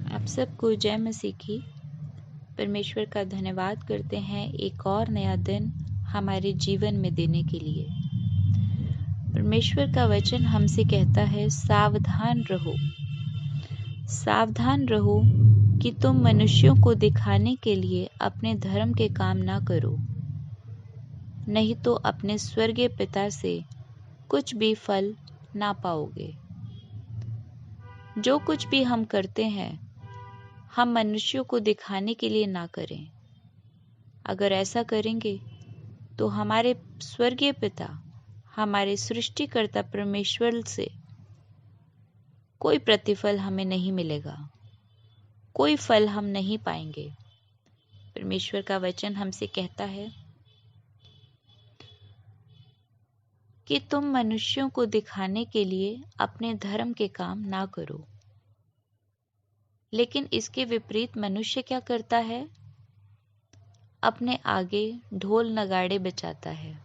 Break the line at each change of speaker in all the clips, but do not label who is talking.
आप सबको जय मसीह की। परमेश्वर का धन्यवाद करते हैं एक और नया दिन हमारे जीवन में देने के लिए। परमेश्वर का वचन हमसे कहता है, सावधान रहो, सावधान रहो कि तुम मनुष्यों को दिखाने के लिए अपने धर्म के काम ना करो, नहीं तो अपने स्वर्गीय पिता से कुछ भी फल ना पाओगे। जो कुछ भी हम करते हैं, हम मनुष्यों को दिखाने के लिए ना करें। अगर ऐसा करेंगे तो हमारे स्वर्गीय पिता, हमारे सृष्टिकर्ता परमेश्वर से कोई प्रतिफल हमें नहीं मिलेगा, कोई फल हम नहीं पाएंगे। परमेश्वर का वचन हमसे कहता है कि तुम मनुष्यों को दिखाने के लिए अपने धर्म के काम ना करो। लेकिन इसके विपरीत मनुष्य क्या करता है? अपने आगे ढोल नगाड़े बजाता है।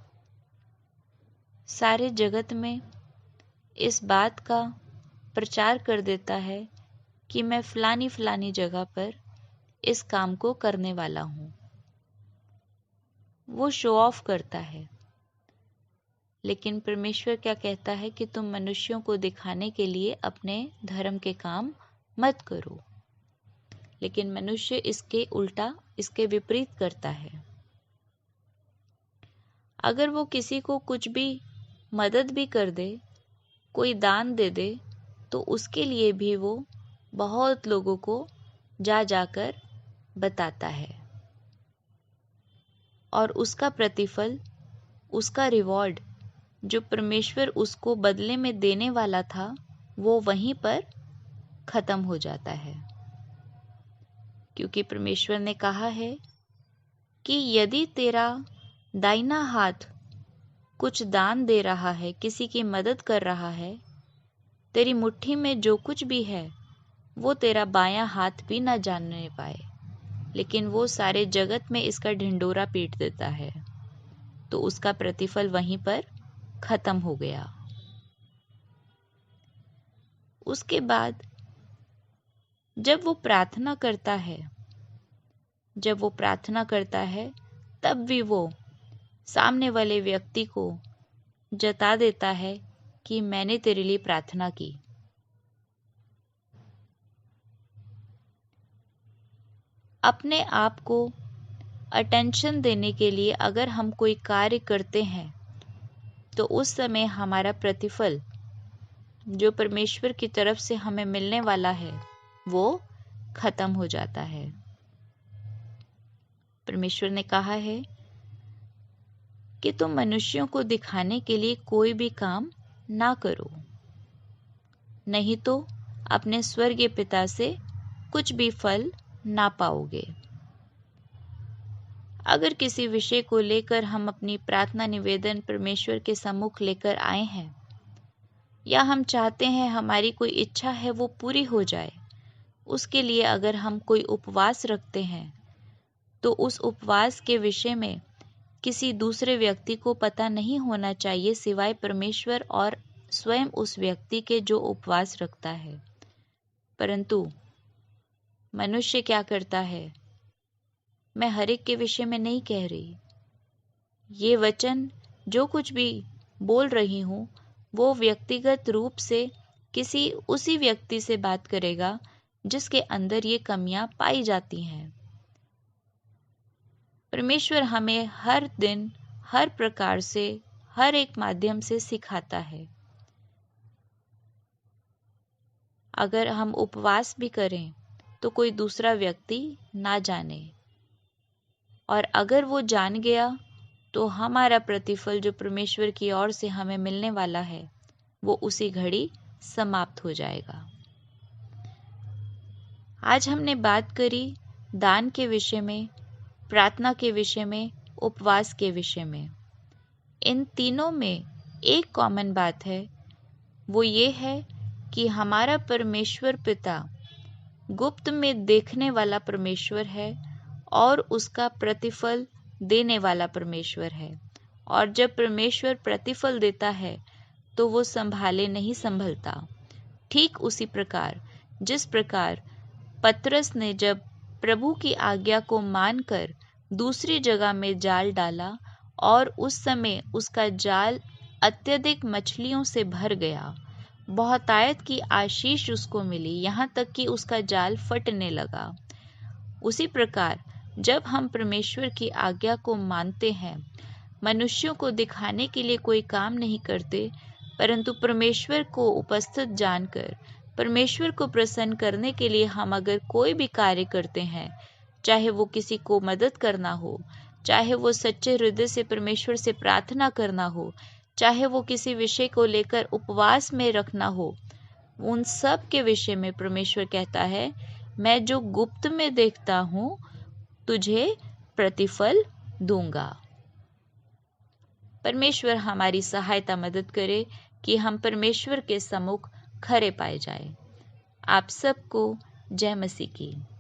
सारे जगत में इस बात का प्रचार कर देता है कि मैं फलानी जगह पर इस काम को करने वाला हूँ। वो शो ऑफ करता है। लेकिन परमेश्वर क्या कहता है कि तुम मनुष्यों को दिखाने के लिए अपने धर्म के काम मत करो। लेकिन मनुष्य इसके उल्टा, इसके विपरीत करता है। अगर वो किसी को कुछ भी मदद भी कर दे, कोई दान दे दे, तो उसके लिए भी वो बहुत लोगों को जाकर बताता है और उसका प्रतिफल, उसका रिवॉर्ड जो परमेश्वर उसको बदले में देने वाला था, वो वहीं पर खत्म हो जाता है। क्योंकि परमेश्वर ने कहा है कि यदि तेरा दाहिना हाथ कुछ दान दे रहा है, किसी की मदद कर रहा है, तेरी मुट्ठी में जो कुछ भी है वो तेरा बायां हाथ भी ना जानने पाए, लेकिन वो सारे जगत में इसका ढिंढोरा पीट देता है, तो उसका प्रतिफल वहीं पर खत्म हो गया। उसके बाद जब वो प्रार्थना करता है, तब भी वो सामने वाले व्यक्ति को जता देता है कि मैंने तेरे लिए प्रार्थना की। अपने आप को अटेंशन देने के लिए अगर हम कोई कार्य करते हैं, तो उस समय हमारा प्रतिफल जो परमेश्वर की तरफ से हमें मिलने वाला है, वो खत्म हो जाता है। परमेश्वर ने कहा है कि तुम मनुष्यों को दिखाने के लिए कोई भी काम ना करो, नहीं तो अपने स्वर्गीय पिता से कुछ भी फल ना पाओगे। अगर किसी विषय को लेकर हम अपनी प्रार्थना निवेदन परमेश्वर के सम्मुख लेकर आए हैं, या हम चाहते हैं हमारी कोई इच्छा है वो पूरी हो जाए, उसके लिए अगर हम कोई उपवास रखते हैं, तो उस उपवास के विषय में किसी दूसरे व्यक्ति को पता नहीं होना चाहिए सिवाय परमेश्वर और स्वयं उस व्यक्ति के जो उपवास रखता है। परंतु मनुष्य क्या करता है? मैं हर एक के विषय में नहीं कह रही, ये वचन जो कुछ भी बोल रही हूँ वो व्यक्तिगत रूप से किसी उसी व्यक्ति से बात करेगा जिसके अंदर ये कमियां पाई जाती हैं। परमेश्वर हमें हर दिन, हर प्रकार से, हर एक माध्यम से सिखाता है। अगर हम उपवास भी करें तो कोई दूसरा व्यक्ति ना जाने, और अगर वो जान गया तो हमारा प्रतिफल जो परमेश्वर की ओर से हमें मिलने वाला है, वो उसी घड़ी समाप्त हो जाएगा। आज हमने बात करी दान के विषय में, प्रार्थना के विषय में, उपवास के विषय में। इन तीनों में एक कॉमन बात है, वो ये है कि हमारा परमेश्वर पिता गुप्त में देखने वाला परमेश्वर है और उसका प्रतिफल देने वाला परमेश्वर है। और जब परमेश्वर प्रतिफल देता है तो वो संभाले नहीं संभलता। ठीक उसी प्रकार जिस प्रकार पतरस ने जब प्रभु की आज्ञा को मानकर दूसरी जगह में जाल डाला और उस समय उसका जाल अत्यधिक मछलियों से भर गया, बहुतायत की आशीष उसको मिली, यहाँ तक कि उसका जाल फटने लगा। उसी प्रकार जब हम परमेश्वर की आज्ञा को मानते हैं, मनुष्यों को दिखाने के लिए कोई काम नहीं करते, परंतु परमेश्वर को उपस्थित जानकर परमेश्वर को प्रसन्न करने के लिए हम अगर कोई भी कार्य करते हैं, चाहे वो किसी को मदद करना हो, चाहे वो सच्चे हृदय से परमेश्वर से प्रार्थना करना हो, चाहे वो किसी विषय को लेकर उपवास में रखना हो, उन सब के विषय में परमेश्वर कहता है, मैं जो गुप्त में देखता हूँ तुझे प्रतिफल दूंगा। परमेश्वर हमारी सहायता मदद करे कि हम परमेश्वर के सम्मुख खरे पाए जाए। आप सबको जय मसीह की।